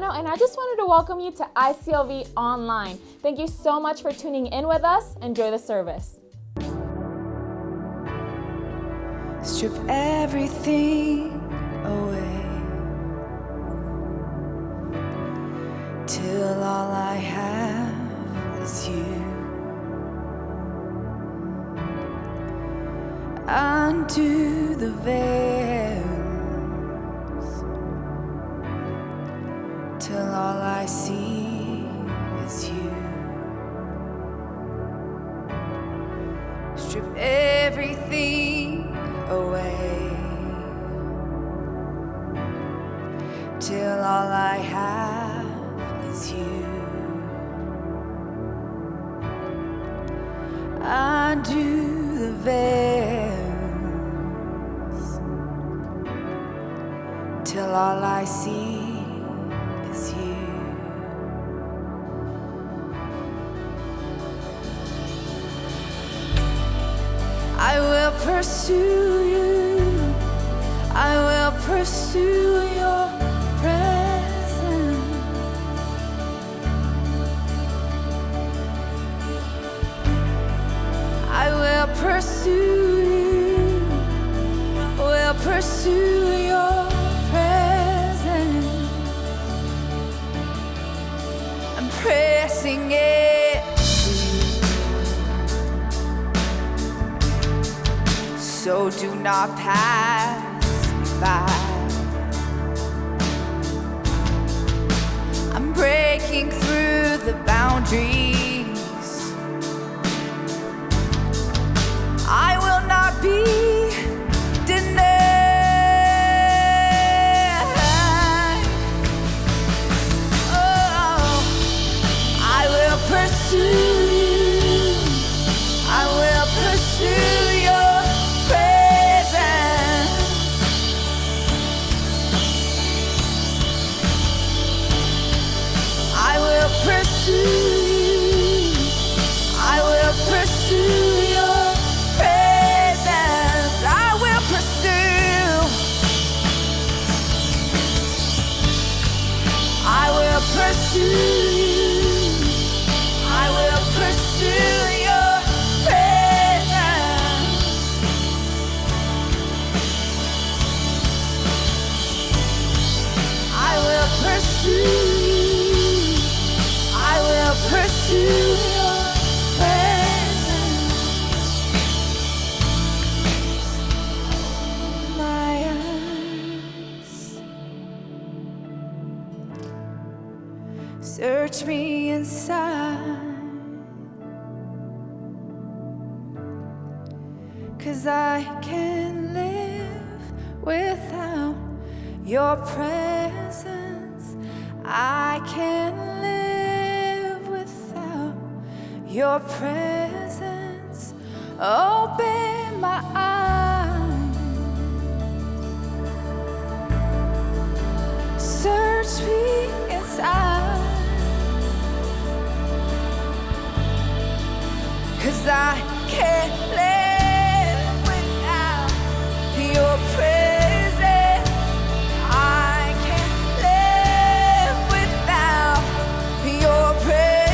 Solano, and I just wanted to welcome you to ICLV Online. Thank you so much for tuning in with us. Enjoy the service. Strip everything away till all I have is you. Undo the veils till all I see is you. Strip everything away till all I have is you. Undo the veils till all I see is you. I will pursue you. I will pursue your presence. I will pursue you. Will pursue your presence. I'm pressing it. So do not pass me by. I'm breaking through the boundaries. I will not be denied. Oh, I will pursue you. I will pursue your pursue you. I will pursue your presence. I will pursue. I will pursue you. I will pursue your presence. I will pursue. Pursue your presence. My eyes search me inside, 'cause I can't live without your presence. I can't live your presence. Open my eyes, search me inside, 'cause I can't live without your presence. I can't live without your presence.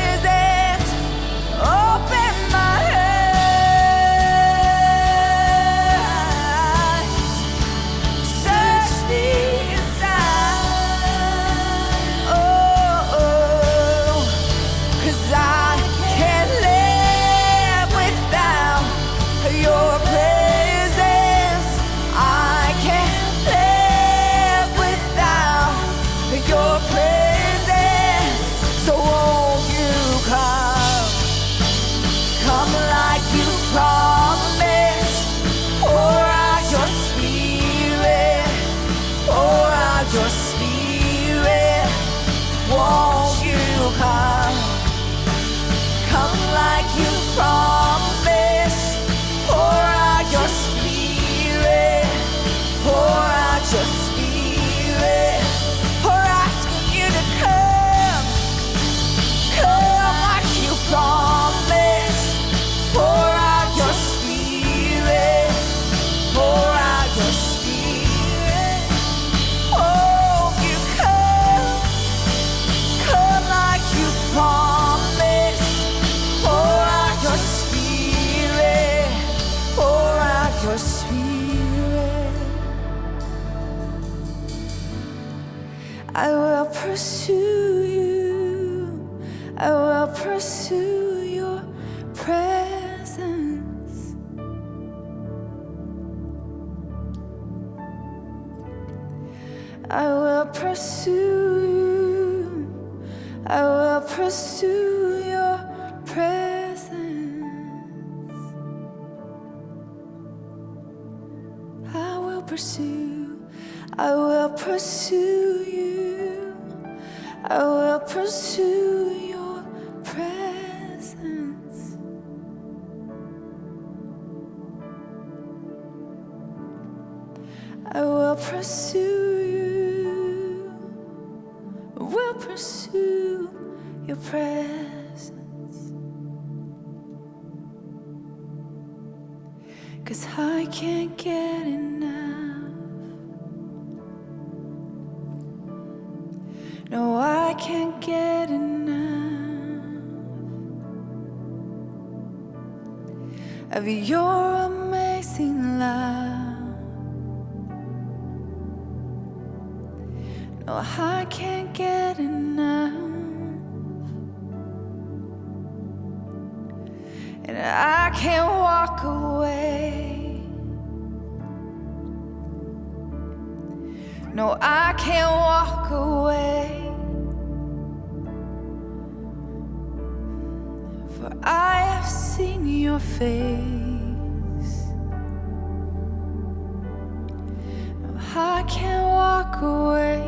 I will pursue you. I will pursue your presence. I will pursue you. I will pursue your presence. I will pursue. I will pursue you. I will pursue your presence. I will pursue you. Will pursue your presence. 'Cause I can't get enough. No, I can't get enough of your amazing love. No, I can't get enough, and I can't walk away. No, I can't walk away, for I have seen your face. No, I can't walk away.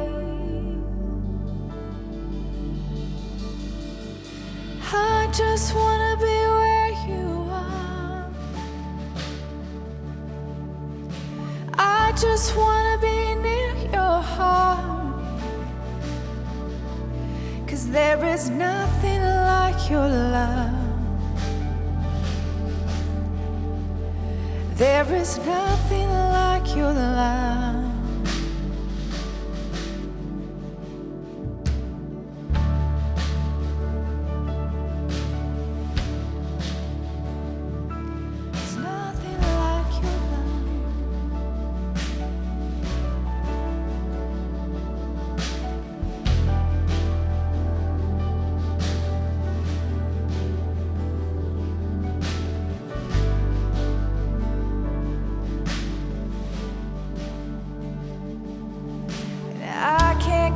I just wanna be where you are. I just wanna be near your heart. 'Cause there is nothing like your love. There is nothing like your love.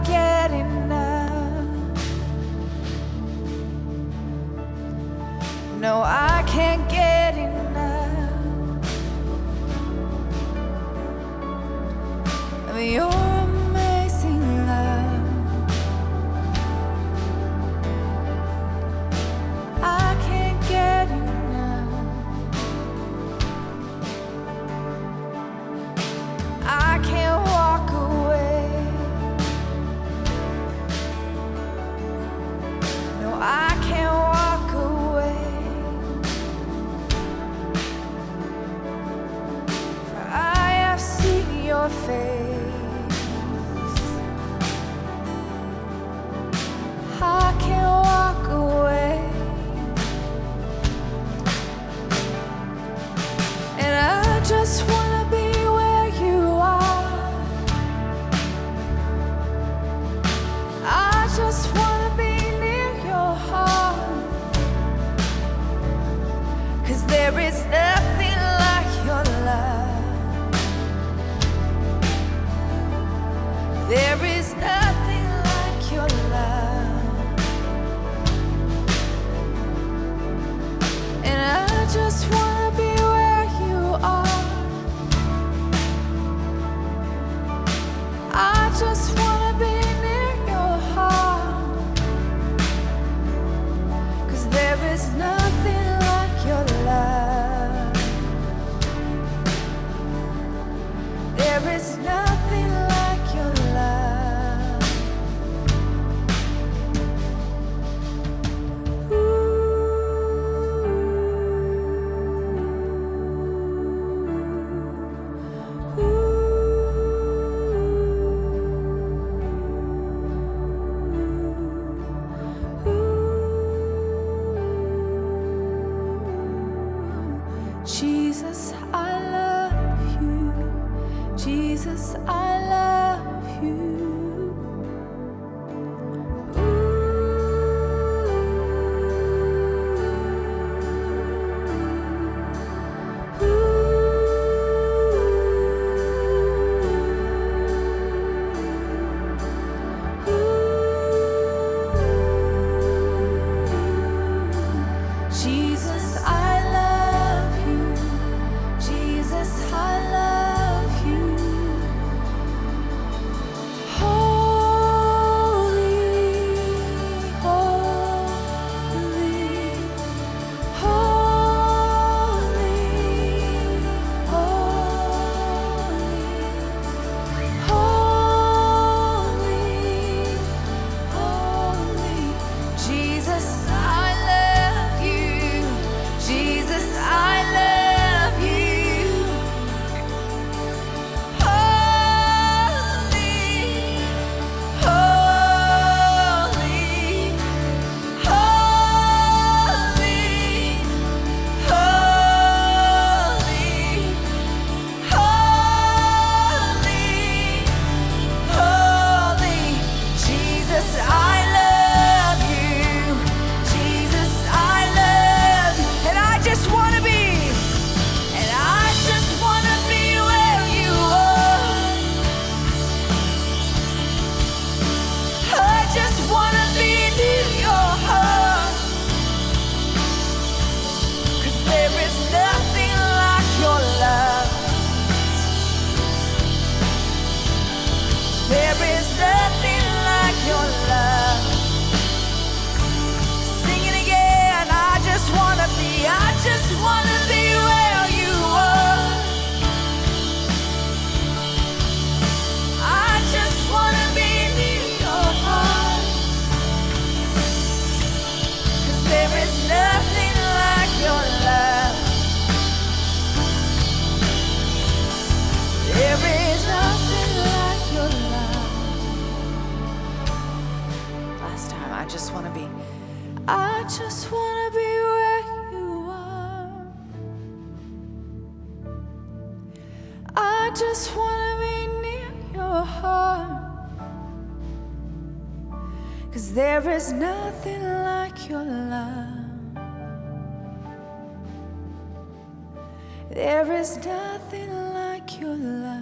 Get enough. No, I can't get enough of your amazing love. I can't get enough. I can't walk away. I can't walk away, for I have seen your face. I can't walk away, and I just wanna be where you are. I just wanna be heart. 'Cause there is nothing like your love. There is nothing like your love, and I just wanna be where you are. I just wanna be near your heart. There is nothing like your love. There is nothing like your love. Jesus, I love you. Jesus, I love you. just wanna be near your heart, 'cause there is nothing like your love. There is nothing like your love.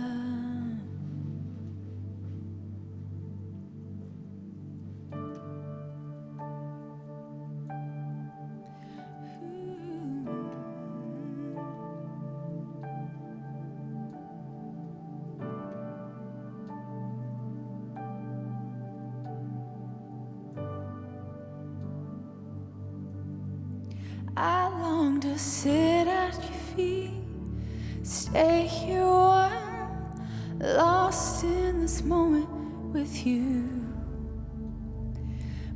I long to sit at your feet, stay here a while, lost in this moment with you.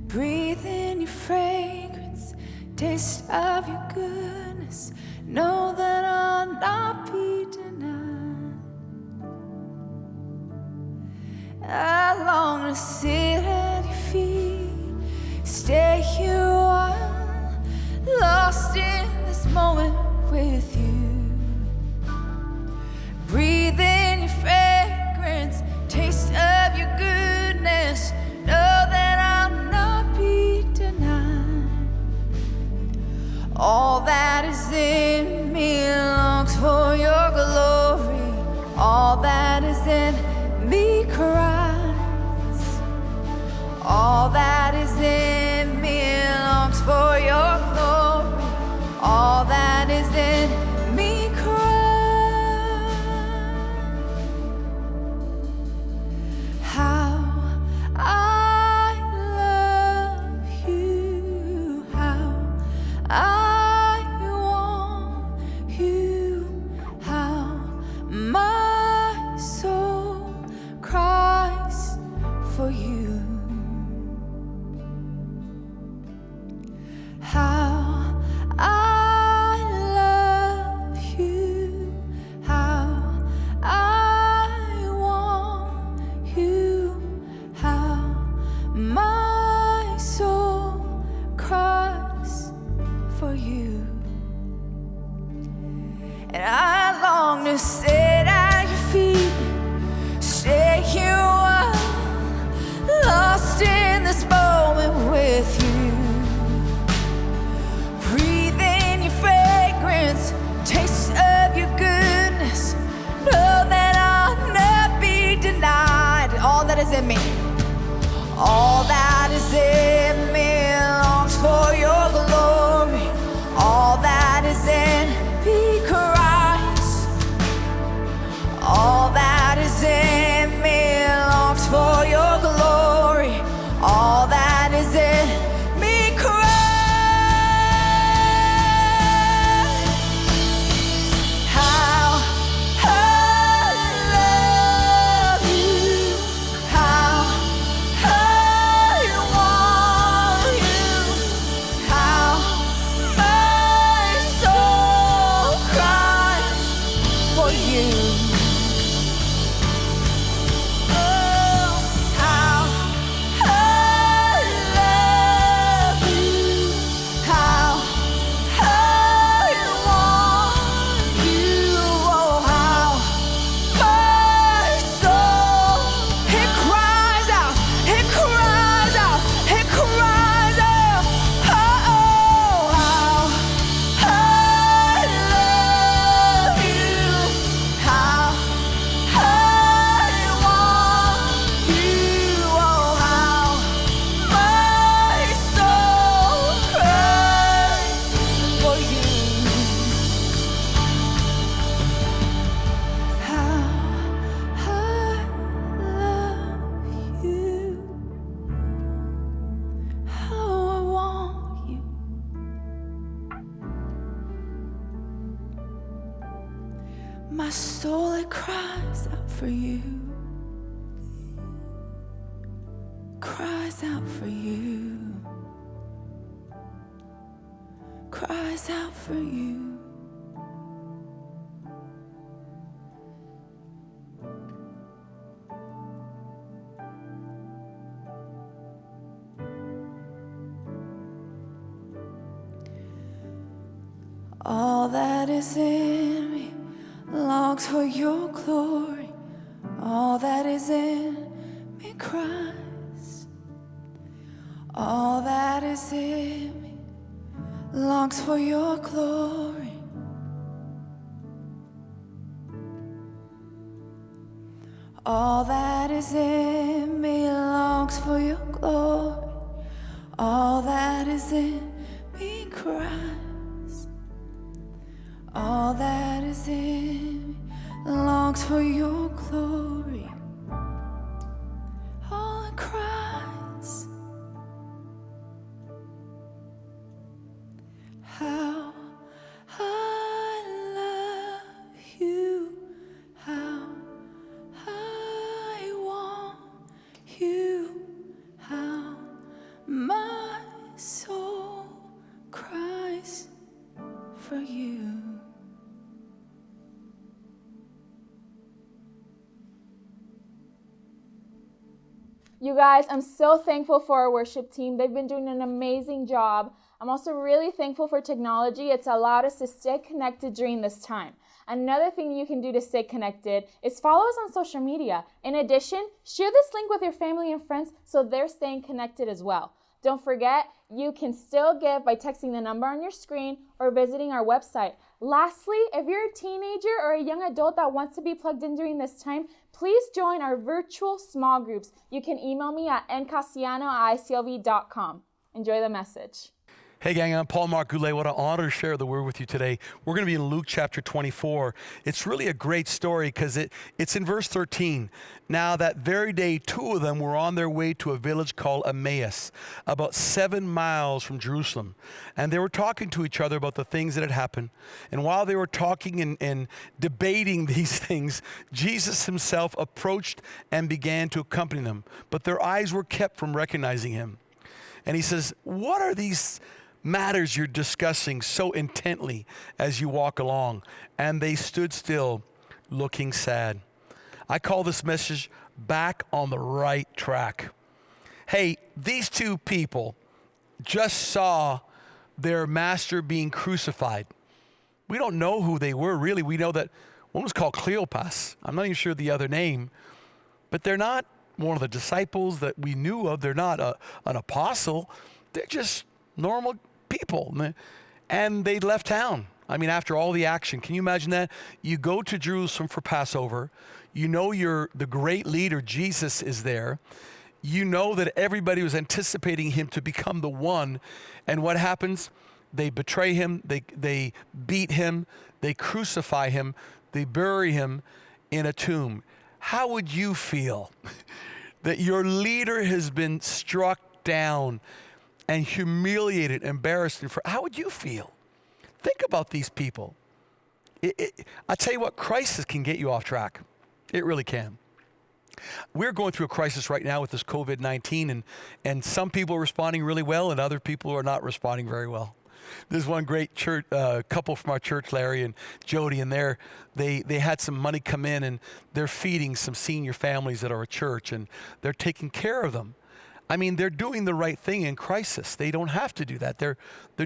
Breathe in your fragrance, taste of your goodness, know that I'll not be denied. I long to sit at your feet, stay here a while, lost in this moment with you. Breathe in your fragrance, taste of your goodness, know that I'll not be denied. All that is in me longs for your glory. All that is in me cries. All that is in me longs for your glory. All that is in me cries. How I love you, how I want you, how my soul cries for you. How I love you, how I want you, how my soul cries for you. And I long to sit at your feet, stay here a while, lost in this moment with you. Breathe in your fragrance, taste of your goodness, know that I'll not be denied. All that is in me, all that is in me longs for your glory. All that is in me cries. All that is in me longs for your glory. All that is in me cries. How I love you, how I want you, how my soul cries for you. Oh, how I love you, how I want you. Oh, how my soul, it cries out, it cries out, it cries out. Oh, how I love you, how I want you. Oh, how my soul cries for you. How I love you, how I want you. My soul, it cries out for you, cries out for you, cries out for you. All that is in me longs for your glory. All that is in me cries. All that is in me longs for your glory. All that is in me longs for your glory. All that is in me cries. All that is in me longs for your glory. All it cries. How I love you. How I want you. How my soul cries for you. You guys, I'm so thankful for our worship team. They've been doing an amazing job. I'm also really thankful for technology. It's allowed us to stay connected during this time. Another thing you can do to stay connected is follow us on social media. In addition, share this link with your family and friends so they're staying connected as well. Don't forget, you can still give by texting the number on your screen or visiting our website. Lastly, if you're a teenager or a young adult that wants to be plugged in during this time, please join our virtual small groups. You can email me at ncassiano@iclv.com. Enjoy the message. Hey gang, I'm Paul Marc Goulet. What an honor to share the word with you today. We're going to be in Luke chapter 24. It's really a great story because it's in verse 13. Now that very day, two of them were on their way to a village called Emmaus, about 7 miles from Jerusalem. And they were talking to each other about the things that had happened. And while they were talking and debating these things, Jesus himself approached and began to accompany them. But their eyes were kept from recognizing him. And he says, "What are these matters you're discussing so intently as you walk along?" And they stood still, looking sad. I call this message back on the right track. Hey, these two people just saw their master being crucified. We don't know who they were, really. We know that one was called Cleopas. I'm not even sure the other name, but they're not one of the disciples that we knew of. They're not an apostle. They're just normal people. And they left town. I mean, after all the action, can you imagine that? You go to Jerusalem for Passover. You know the great leader, Jesus, is there. You know that everybody was anticipating him to become the one. And what happens? They betray him. They beat him. They crucify him. They bury him in a tomb. How would you feel that your leader has been struck down and humiliated, embarrassed? How would you feel? Think about these people. I tell you what, crisis can get you off track. It really can. We're going through a crisis right now with this COVID-19, and some people are responding really well, and other people are not responding very well. There's one great church couple from our church, Larry and Jody, and they had some money come in, and they're feeding some senior families at our church, and they're taking care of them. I mean, they're doing the right thing in crisis. They don't have to do that. They're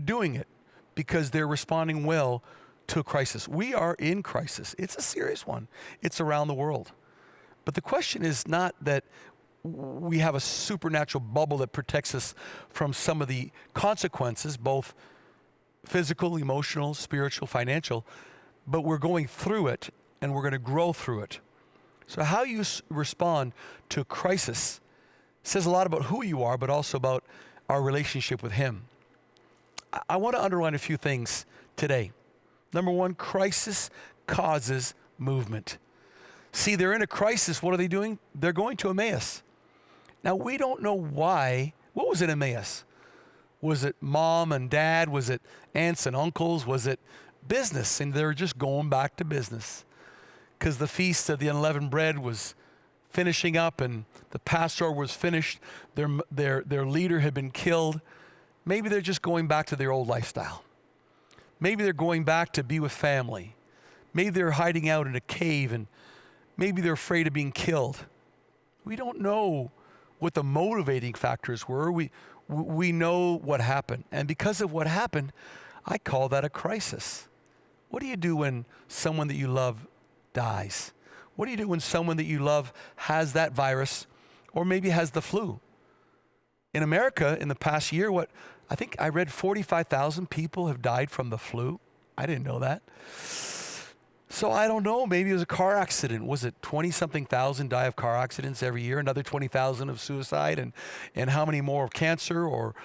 doing it because they're responding well to a crisis. We are in crisis. It's a serious one. It's around the world. But the question is not that we have a supernatural bubble that protects us from some of the consequences, both physical, emotional, spiritual, financial, but we're going through it and we're going to grow through it. So how you respond to a crisis says a lot about who you are, but also about our relationship with him. I want to underline a few things today. Number one, crisis causes movement. See, they're in a crisis. What are they doing? They're going to Emmaus. Now, we don't know why. What was in Emmaus? Was it mom and dad? Was it aunts and uncles? Was it business? And they're just going back to business because the feast of the unleavened bread was finishing up and the Passover was finished. Their leader had been killed. Maybe they're just going back to their old lifestyle. Maybe they're going back to be with family. Maybe they're hiding out in a cave, and maybe they're afraid of being killed. We don't know what the motivating factors were. We know what happened. And because of what happened, I call that a crisis. What do you do when someone that you love dies? What do you do when someone that you love has that virus or maybe has the flu? In America, in the past year, I think I read 45,000 people have died from the flu. I didn't know that. So I don't know, maybe it was a car accident. Was it 20-something thousand die of car accidents every year? Another 20,000 of suicide, and how many more of cancer or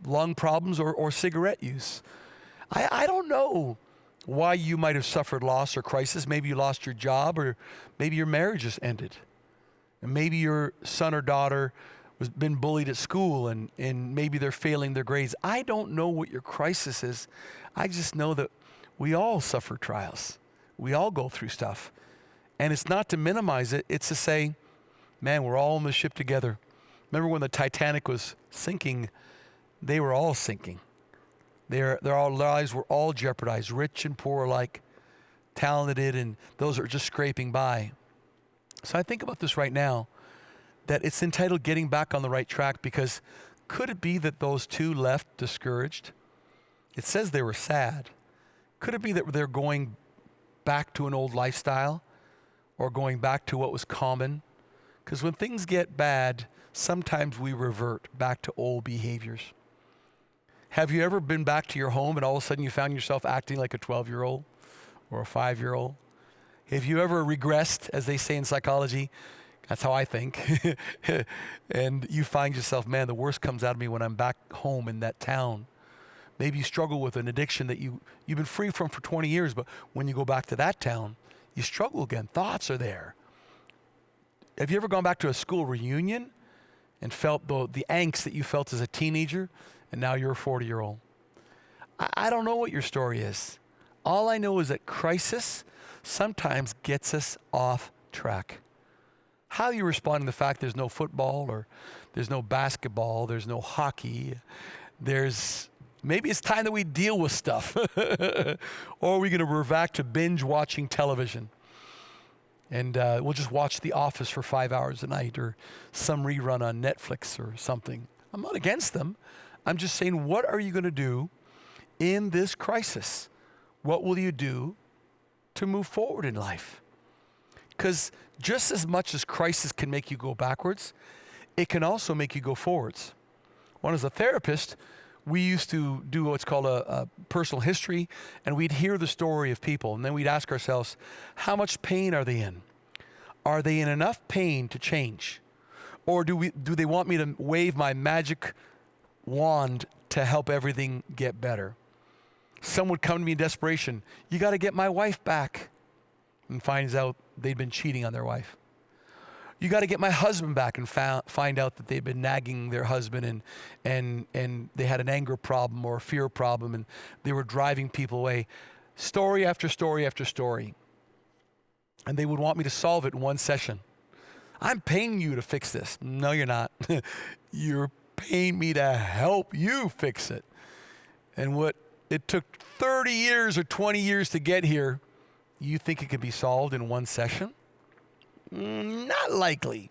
lung problems or cigarette use? I don't know why you might have suffered loss or crisis. Maybe you lost your job, or maybe your marriage just ended. And maybe your son or daughter was been bullied at school, and maybe they're failing their grades. I don't know what your crisis is. I just know that we all suffer trials. We all go through stuff. And it's not to minimize it. It's to say, man, we're all in the ship together. Remember when the Titanic was sinking, they were all sinking. Their lives were all jeopardized, rich and poor alike, talented, and those are just scraping by. So I think about this right now, that it's entitled Getting Back on the Right Track, because could it be that those two left discouraged? It says they were sad. Could it be that they're going back to an old lifestyle or going back to what was common? Because when things get bad, sometimes we revert back to old behaviors. Have you ever been back to your home and all of a sudden you found yourself acting like a 12-year-old or a 5-year-old? Have you ever regressed, as they say in psychology? That's how I think. And you find yourself, man, the worst comes out of me when I'm back home in that town. Maybe you struggle with an addiction that you've been free from for 20 years, but when you go back to that town, you struggle again. Thoughts are there. Have you ever gone back to a school reunion and felt the angst that you felt as a teenager, and now you're a 40-year-old? I don't know what your story is. All I know is that crisis sometimes gets us off track. How you respond to the fact there's no football, or there's no basketball, there's no hockey, maybe it's time that we deal with stuff. Or are we going to revert back to binge watching television? And we'll just watch The Office for 5 hours a night, or some rerun on Netflix or something. I'm not against them. I'm just saying, what are you going to do in this crisis? What will you do to move forward in life? Because just as much as crisis can make you go backwards, it can also make you go forwards. When as a therapist, we used to do what's called a personal history, and we'd hear the story of people, and then we'd ask ourselves, how much pain are they in? Are they in enough pain to change? Or do they want me to wave my magic wand to help everything get better? Some would come to me in desperation, you got to get my wife back, and finds out they'd been cheating on their wife. You got to get my husband back, and find out that they've been nagging their husband, and they had an anger problem or a fear problem, and they were driving people away. Story after story after story. And they would want me to solve it in one session. I'm paying you to fix this. No, you're not. You're paying me to help you fix it. And what it took 30 years or 20 years to get here, you think it could be solved in one session? Not likely.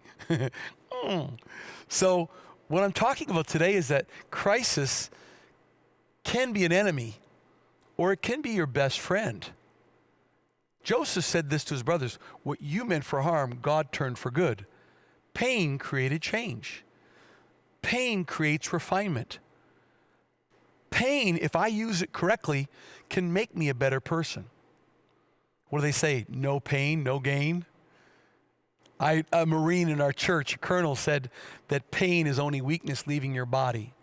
So what I'm talking about today is that crisis can be an enemy, or it can be your best friend. Joseph said this to his brothers, what you meant for harm, God turned for good. Pain created change. Pain creates refinement. Pain, if I use it correctly, can make me a better person. What do they say? No pain, no gain. A Marine in our church, a colonel, said that pain is only weakness leaving your body.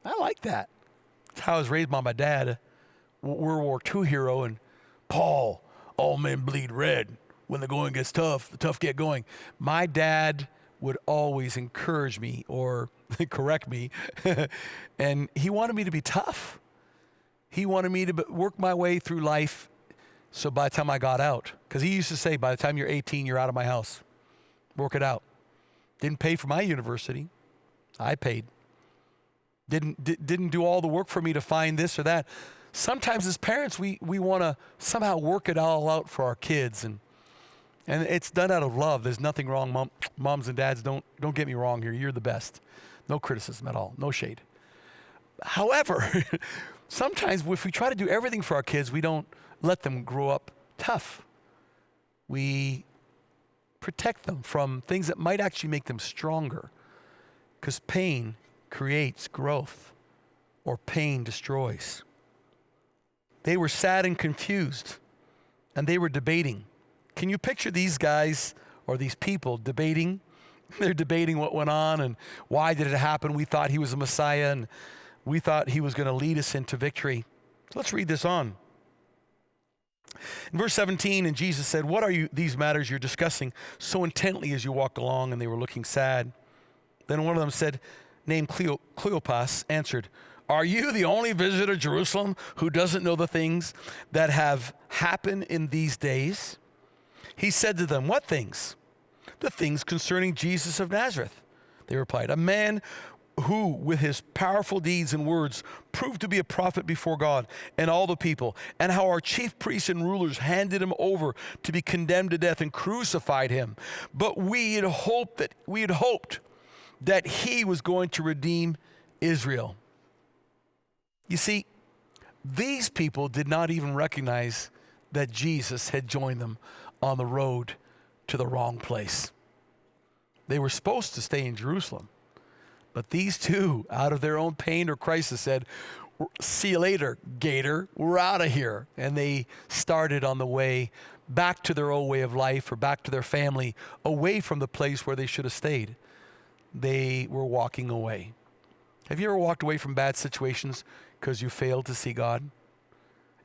I like that. That's how I was raised by my dad, World War II hero, and Paul, all men bleed red. When the going gets tough, the tough get going. My dad would always encourage me or correct me, and he wanted me to be tough. He wanted me to work my way through life, so by the time I got out, because he used to say, by the time you're 18, you're out of my house. Work it out. Didn't pay for my university. I paid. Didn't do all the work for me to find this or that. Sometimes as parents, we want to somehow work it all out for our kids, and it's done out of love. There's nothing wrong, moms and dads. Don't get me wrong here. You're the best. No criticism at all. No shade. However, sometimes if we try to do everything for our kids, we don't let them grow up tough. We protect them from things that might actually make them stronger, because pain creates growth, or pain destroys. They were sad and confused, and they were debating. Can you picture these guys or these people debating? They're debating what went on and why did it happen. We thought he was the Messiah, and we thought he was going to lead us into victory. So let's read this on. In verse 17, and Jesus said, "What are these matters you're discussing so intently as you walk along?" And they were looking sad. Then one of them said, named Cleopas, answered, "Are you the only visitor to Jerusalem who doesn't know the things that have happened in these days?" He said to them, "What things?" "The things concerning Jesus of Nazareth," they replied, "a man who with his powerful deeds and words proved to be a prophet before God and all the people, and how our chief priests and rulers handed him over to be condemned to death and crucified him. But we had hoped that he was going to redeem Israel." You see, these people did not even recognize that Jesus had joined them on the road to the wrong place. They were supposed to stay in Jerusalem, but these two, out of their own pain or crisis, said, "See you later, Gator, we're out of here." And they started on the way back to their old way of life, or back to their family, away from the place where they should have stayed. They were walking away. Have you ever walked away from bad situations because you failed to see God?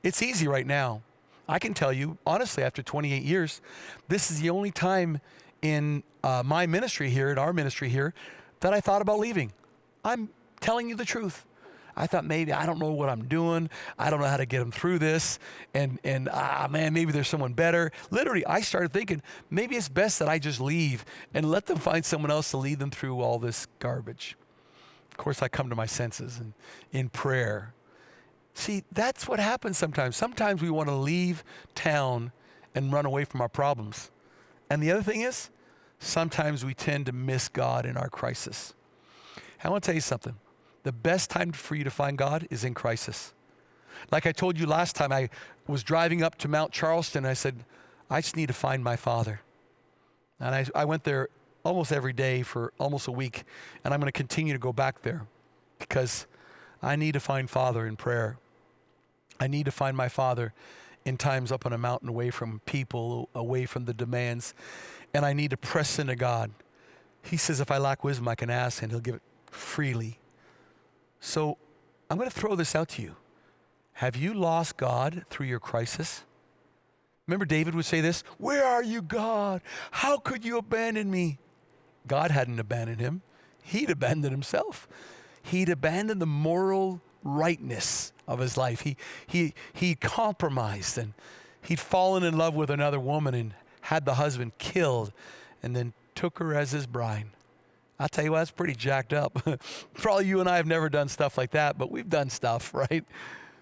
It's easy right now. I can tell you, honestly, after 28 years, this is the only time in my ministry here, in our ministry here, that I thought about leaving. I'm telling you the truth. I thought maybe I don't know what I'm doing. I don't know how to get them through this. And man, maybe there's someone better. Literally, I started thinking maybe it's best that I just leave and let them find someone else to lead them through all this garbage. Of course, I come to my senses and in prayer. See, that's what happens sometimes. Sometimes we want to leave town and run away from our problems. And the other thing is, sometimes we tend to miss God in our crisis. I want to tell you something. The best time for you to find God is in crisis. Like I told you last time, I was driving up to Mount Charleston, and I said, I just need to find my Father. And I went there almost every day for almost a week, and I'm going to continue to go back there because I need to find Father in prayer. I need to find my Father in times up on a mountain, away from people, away from the demands, and I need to press into God. He says if I lack wisdom, I can ask, and he'll give it freely. So I'm going to throw this out to you. Have you lost God through your crisis? Remember David would say this, "Where are you, God? How could you abandon me?" God hadn't abandoned him. He'd abandoned himself. He'd abandoned the moral rightness of his life. He compromised, and he'd fallen in love with another woman and had the husband killed and then took her as his bride. I'll tell you what, that's pretty jacked up. Probably you and I have never done stuff like that, but we've done stuff, right?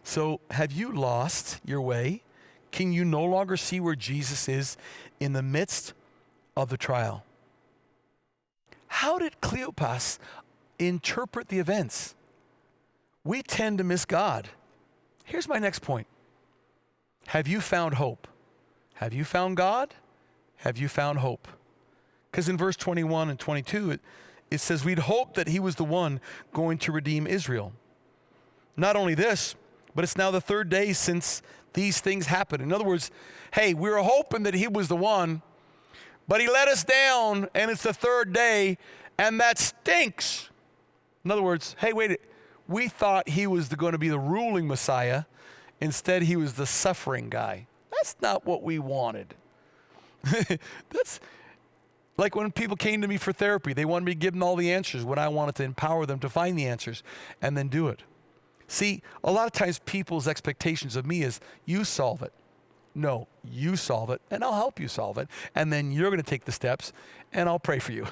So have you lost your way? Can you no longer see where Jesus is in the midst of the trial? How did Cleopas interpret the events? We tend to miss God. Here's my next point. Have you found hope? Have you found God? Have you found hope? Because in verse 21 and 22, it says, we'd hoped that he was the one going to redeem Israel. Not only this, but it's now the third day since these things happened. In other words, hey, we were hoping that he was the one, but he let us down, and it's the third day, and that stinks. In other words, hey, wait, we thought he was going to be the ruling Messiah. Instead, he was the suffering guy. That's not what we wanted. That's like when people came to me for therapy. They wanted me to give them all the answers when I wanted to empower them to find the answers and then do it. See, a lot of times people's expectations of me is, you solve it. No, you solve it, and I'll help you solve it. And then you're going to take the steps, and I'll pray for you.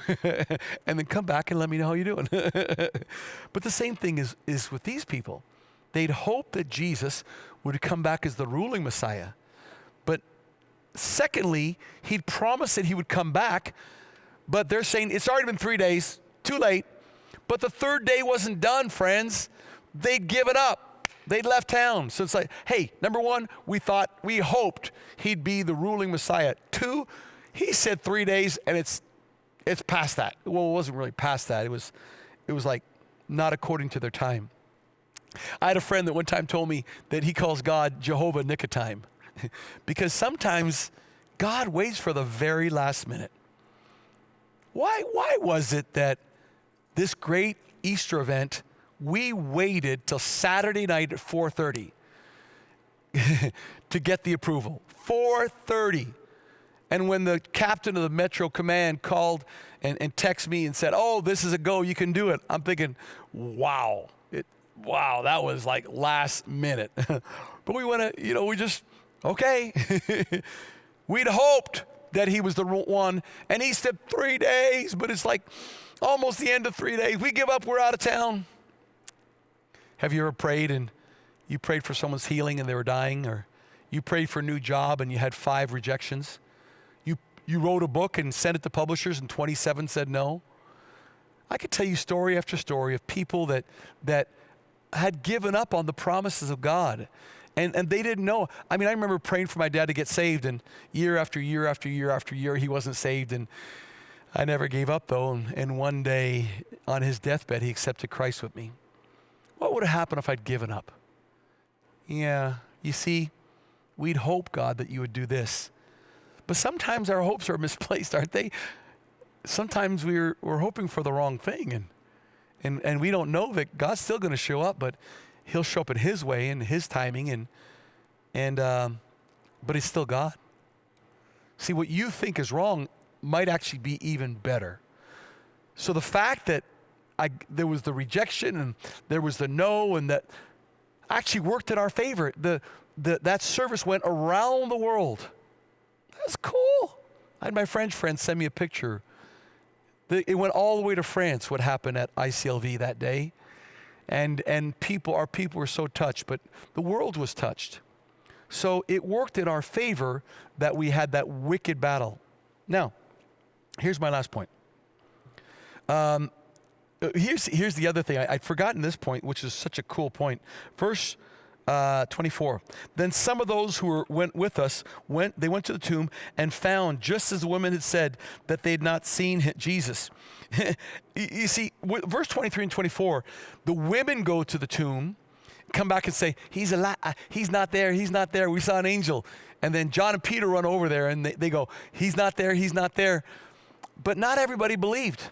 And then come back and let me know how you're doing. But the same thing is with these people. They'd hope that Jesus would come back as the ruling Messiah. But secondly, he'd promised that he would come back, but they're saying, it's already been 3 days, too late. But the third day wasn't done, friends. They'd given up. They'd left town. So it's like, hey, number one, we hoped he'd be the ruling Messiah. 2, he said 3 days, and it's past that. Well, it wasn't really past that. It was like not according to their time. I had a friend that one time told me that he calls God Jehovah Nicotime because sometimes God waits for the very last minute. Why was it that this great Easter event, we waited till Saturday night at 4:30 to get the approval? 4:30. And when the captain of the Metro Command called and texted me and said, oh, this is a go, you can do it, I'm thinking, wow, that was like last minute. But we went to, we just, okay. We'd hoped that he was the one, and he said 3 days, but it's like almost the end of 3 days. We give up, we're out of town. Have you ever prayed and you prayed for someone's healing and they were dying, or you prayed for a new job and you had 5 rejections? You wrote a book and sent it to publishers and 27 said no? I could tell you story after story of people that had given up on the promises of God. And they didn't know. I mean, I remember praying for my dad to get saved, and year after year after year after year, he wasn't saved. And I never gave up, though. And one day, on his deathbed, he accepted Christ with me. What would have happened if I'd given up? Yeah, you see, we'd hope, God, that you would do this. But sometimes our hopes are misplaced, aren't they? Sometimes we're hoping for the wrong thing, and we don't know that God's still going to show up, but he'll show up in his way and his timing, but he's still God. See, what you think is wrong might actually be even better. So the fact that there was the rejection and there was the no, and that actually worked in our favor. That service went around the world. That's cool. I had my French friend send me a picture. It went all the way to France, what happened at ICLV that day. And our people were so touched, but the world was touched. So it worked in our favor that we had that wicked battle. Now, here's my last point. Here's the other thing. I'd forgotten this point, which is such a cool point. Verse 24. Then some of those who went with us went to the tomb and found, just as the women had said, that they had not seen Jesus. You see, verse 23 and 24, the women go to the tomb, come back and say, he's not there, he's not there, we saw an angel. And then John and Peter run over there and they go, he's not there, he's not there. But not everybody believed.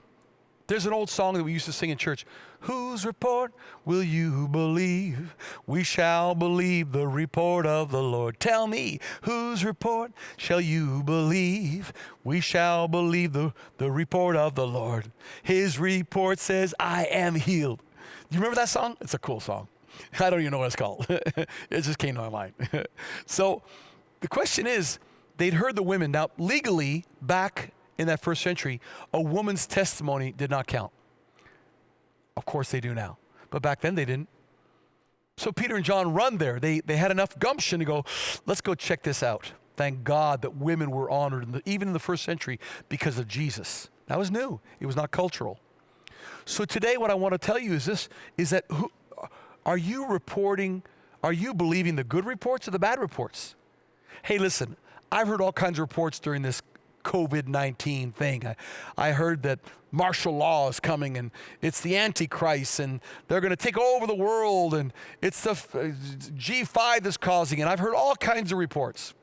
There's an old song that we used to sing in church. Whose report will you believe? We shall believe the report of the Lord. Tell me, whose report shall you believe? We shall believe the report of the Lord. His report says, I am healed. You remember that song? It's a cool song. I don't even know what it's called. It just came to my mind. So the question is, they'd heard the women. Now, legally, back in that first century, a woman's testimony did not count. Of course they do now. But back then they didn't. So Peter and John run there. They had enough gumption to go, let's go check this out. Thank God that women were honored, even in the first century, because of Jesus. That was new. It was not cultural. So today what I want to tell you is this, is that are you believing the good reports or the bad reports? Hey, listen, I've heard all kinds of reports during this COVID-19 thing. I heard that martial law is coming and it's the Antichrist and they're going to take over the world and it's the G5 that's causing it. I've heard all kinds of reports.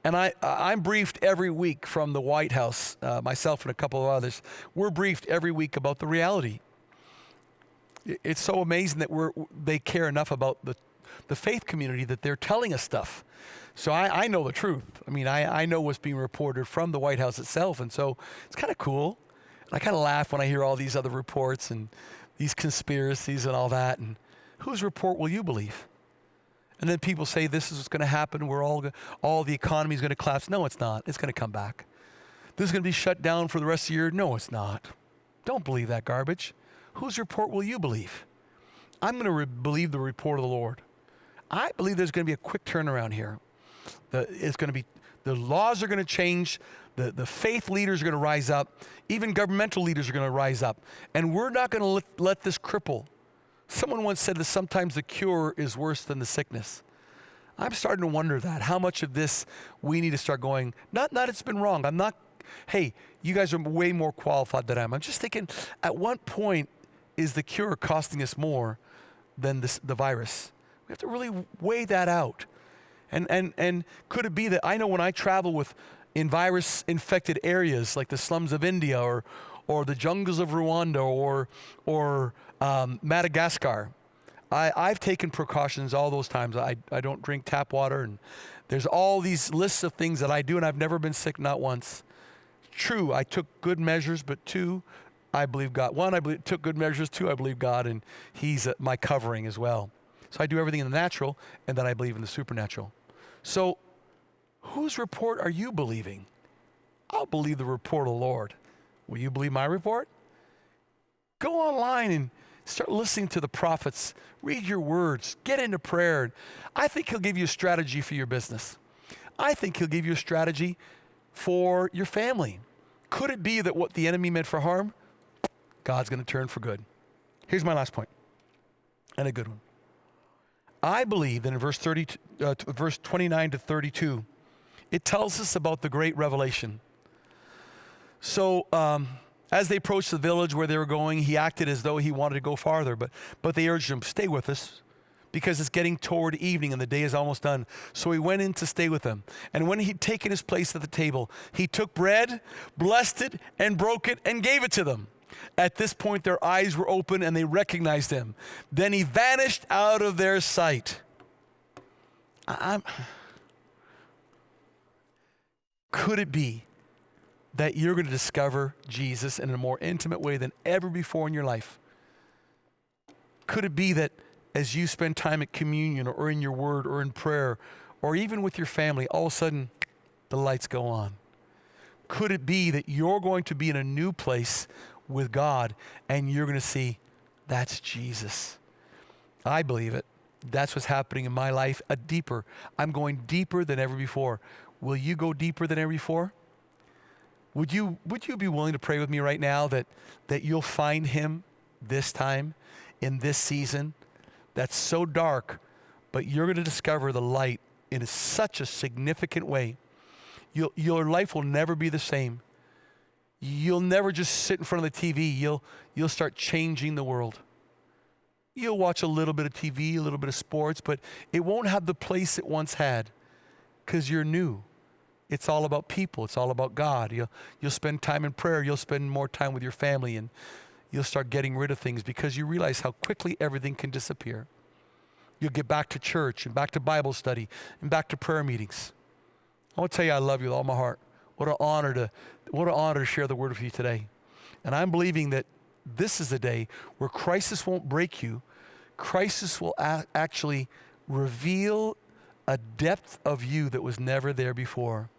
And I'm briefed every week from the White House, myself and a couple of others. We're briefed every week about the reality. It's so amazing that they care enough about the faith community that they're telling us stuff. So I know the truth. I mean, I know what's being reported from the White House itself, and so it's kind of cool. And I kind of laugh when I hear all these other reports and these conspiracies and all that. And whose report will you believe? And then people say this is what's going to happen. All the economy is going to collapse. No, it's not. It's going to come back. This is going to be shut down for the rest of the year. No, it's not. Don't believe that garbage. Whose report will you believe? I'm going to believe the report of the Lord. I believe there's going to be a quick turnaround here. The laws are going to change. The faith leaders are going to rise up. Even governmental leaders are going to rise up. And we're not going to let this cripple Someone once said that sometimes the cure is worse than the sickness. I'm starting to wonder that. How much of this we need to start going, not it's been wrong. I'm not, hey, you guys are way more qualified than I am. I'm just thinking, at what point is the cure costing us more than the virus? We have to really weigh that out. And could it be that I know when I travel in virus-infected areas like the slums of India or the jungles of Rwanda or Madagascar, I've taken precautions all those times. I don't drink tap water, and there's all these lists of things that I do, and I've never been sick, not once. True, I took good measures, but two, I believe God. One, took good measures. Two, I believe God, and He's my covering as well. So I do everything in the natural, and then I believe in the supernatural. So whose report are you believing? I'll believe the report of the Lord. Will you believe my report? Go online and start listening to the prophets. Read your words. Get into prayer. I think He'll give you a strategy for your business. I think He'll give you a strategy for your family. Could it be that what the enemy meant for harm, God's going to turn for good? Here's my last point, and a good one. I believe that in verse 29 to 32, it tells us about the great revelation. So as they approached the village where they were going, he acted as though he wanted to go farther, but they urged him, stay with us, because it's getting toward evening and the day is almost done. So he went in to stay with them. And when he'd taken his place at the table, he took bread, blessed it, and broke it, and gave it to them. At this point, their eyes were open and they recognized him. Then he vanished out of their sight. Could it be that you're going to discover Jesus in a more intimate way than ever before in your life? Could it be that as you spend time at communion or in your word or in prayer or even with your family, all of a sudden the lights go on? Could it be that you're going to be in a new place with God and you're going to see that's Jesus? I believe it. That's what's happening in my life. I'm going deeper than ever before. Will you go deeper than ever before? Would you be willing to pray with me right now that you'll find Him this time, in this season, that's so dark, but you're going to discover the light in such a significant way. Your life will never be the same. You'll never just sit in front of the TV. You'll start changing the world. You'll watch a little bit of TV, a little bit of sports, but it won't have the place it once had because you're new. It's all about people. It's all about God. You'll spend time in prayer. You'll spend more time with your family, and you'll start getting rid of things because you realize how quickly everything can disappear. You'll get back to church and back to Bible study and back to prayer meetings. I want to tell you I love you with all my heart. What an honor to share the word with you today. And I'm believing that this is the day where crisis won't break you. Crisis will actually reveal a depth of you that was never there before.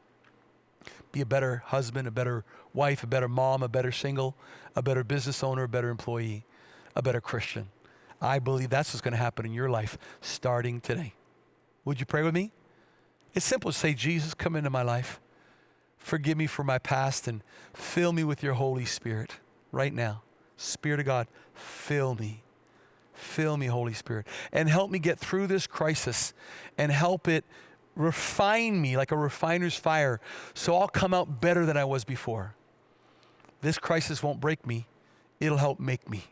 Be a better husband, a better wife, a better mom, a better single, a better business owner, a better employee, a better Christian. I believe that's what's going to happen in your life starting today. Would you pray with me? It's simple to say, Jesus, come into my life. Forgive me for my past and fill me with your Holy Spirit right now. Spirit of God, fill me. Fill me, Holy Spirit, and help me get through this crisis and help it refine me like a refiner's fire so I'll come out better than I was before. This crisis won't break me. It'll help make me.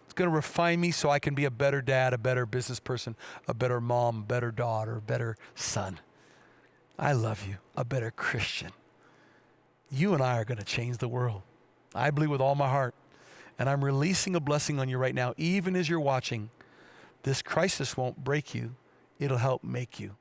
It's going to refine me so I can be a better dad, a better business person, a better mom, a better daughter, a better son. I love you, a better Christian. You and I are going to change the world. I believe with all my heart. And I'm releasing a blessing on you right now, even as you're watching. This crisis won't break you. It'll help make you.